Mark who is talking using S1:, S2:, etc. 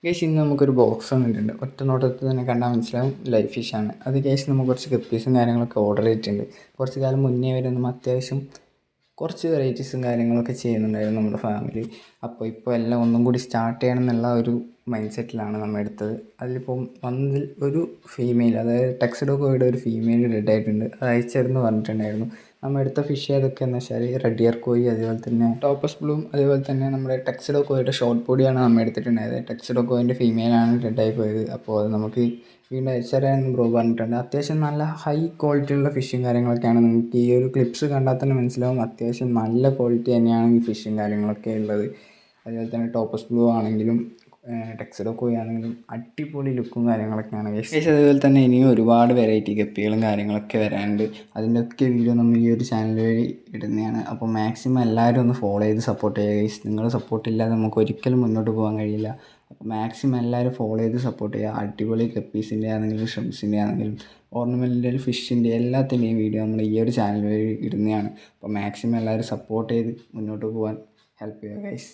S1: Guys ഇന്ന് നമുക്കൊരു box വന്നിട്ടുണ്ട്. ഒറ്റ നോട്ടത്തിൽ തന്നെ കണ്ടാൽ മനസ്സിലാവും ലൈഫ് ഫിഷാണ്. അത് ഗൈസ് നമ്മൾ കുറച്ച് ഗപ്പീസും കാര്യങ്ങളൊക്കെ ഓർഡർ ചെയ്തിട്ടുണ്ട്. കുറച്ച് കാലം മുന്നേ വരെ നമ്മൾ അത്യാവശ്യം കുറച്ച് വെറൈറ്റീസും കാര്യങ്ങളൊക്കെ ചെയ്യുന്നുണ്ടായിരുന്നു നമ്മുടെ ഫാമിലി. അപ്പോൾ ഇപ്പോൾ എല്ലാം ഒന്നും കൂടി സ്റ്റാർട്ട് ചെയ്യണം എന്നുള്ള ഒരു മൈൻഡ് സെറ്റിലാണ് നമ്മൾ എടുത്തത്. അതിലിപ്പം വന്നതിൽ ഒരു ഫീമെയിൽ, അതായത് ടെക്സഡോ കോയുടെ ഒരു ഫീമെയിൽ ഡെഡ് ആയിട്ടുണ്ട്. അത് അയച്ചിരുന്നു പറഞ്ഞിട്ടുണ്ടായിരുന്നു. നമ്മൾ എടുത്ത ഫിഷ് ഏതൊക്കെയാണെന്ന് വെച്ചാൽ റെഡ് ഇയർ കോയി, അതുപോലെ തന്നെ ടോപ്പസ് ബ്ലൂം, അതുപോലെ തന്നെ നമ്മുടെ ടെക്സഡോ കോയുടെ ഷോർട്ട് ബോഡിയാണ് നമ്മൾ എടുത്തിട്ടുണ്ടായത്. ടെക്സഡോ കോയിൻ്റെ ഫീമെയിലാണ് ഡെഡായി പോയത്. അപ്പോൾ അത് നമുക്ക് വീണ്ടും അയച്ചറിയാമെന്ന് ബ്രോ പറഞ്ഞിട്ടുണ്ട്. അത്യാവശ്യം നല്ല ഹൈ ക്വാളിറ്റിയുള്ള ഫിഷും കാര്യങ്ങളൊക്കെയാണ്. നിങ്ങൾക്ക് ഈ ഒരു ക്ലിപ്സ് കണ്ടാൽ തന്നെ മനസ്സിലാവും അത്യാവശ്യം നല്ല ക്വാളിറ്റി തന്നെയാണ് ഈ ഫിഷും കാര്യങ്ങളൊക്കെ ഉള്ളത്. അതുപോലെ തന്നെ ടോപ്പസ് ബ്ലൂ ആണെങ്കിലും ടെക്സഡോ കോയി ആണെങ്കിലും അടിപൊളി ലുക്കും കാര്യങ്ങളൊക്കെയാണ് ഗൈസ്. അതുപോലെ തന്നെ ഇനിയും ഒരുപാട് വെറൈറ്റി ഗപ്പികളും കാര്യങ്ങളൊക്കെ വരാനുണ്ട്. അതിൻ്റെയൊക്കെ വീഡിയോ നമ്മൾ ഈ ഒരു ചാനൽ വഴി ഇടുന്നതാണ്. അപ്പോൾ മാക്സിമം എല്ലാവരും ഒന്ന് ഫോളോ ചെയ്ത് സപ്പോർട്ട് ചെയ്യുക ഗൈസ്. നിങ്ങളുടെ സപ്പോർട്ടില്ലാതെ നമുക്ക് ഒരിക്കലും മുന്നോട്ട് പോകാൻ കഴിയില്ല. അപ്പോൾ മാക്സിമം എല്ലാവരും ഫോളോ ചെയ്ത് സപ്പോർട്ട് ചെയ്യുക. അടിപൊളി ഗപ്പീസിൻ്റെ ആണെങ്കിലും ഷ്രിംപ്സിൻ്റെ ആണെങ്കിലും ഓർണമെൻ്റൽ ഫിഷിൻ്റെ എല്ലാത്തിൻ്റെയും വീഡിയോ നമ്മൾ ഈ ഒരു ചാനൽ വഴി ഇടുന്നതാണ്. അപ്പോൾ മാക്സിമം എല്ലാവരും സപ്പോർട്ട് ചെയ്ത് മുന്നോട്ട് പോകാൻ ഹെൽപ്പ് ചെയ്യുക ഗൈസ്.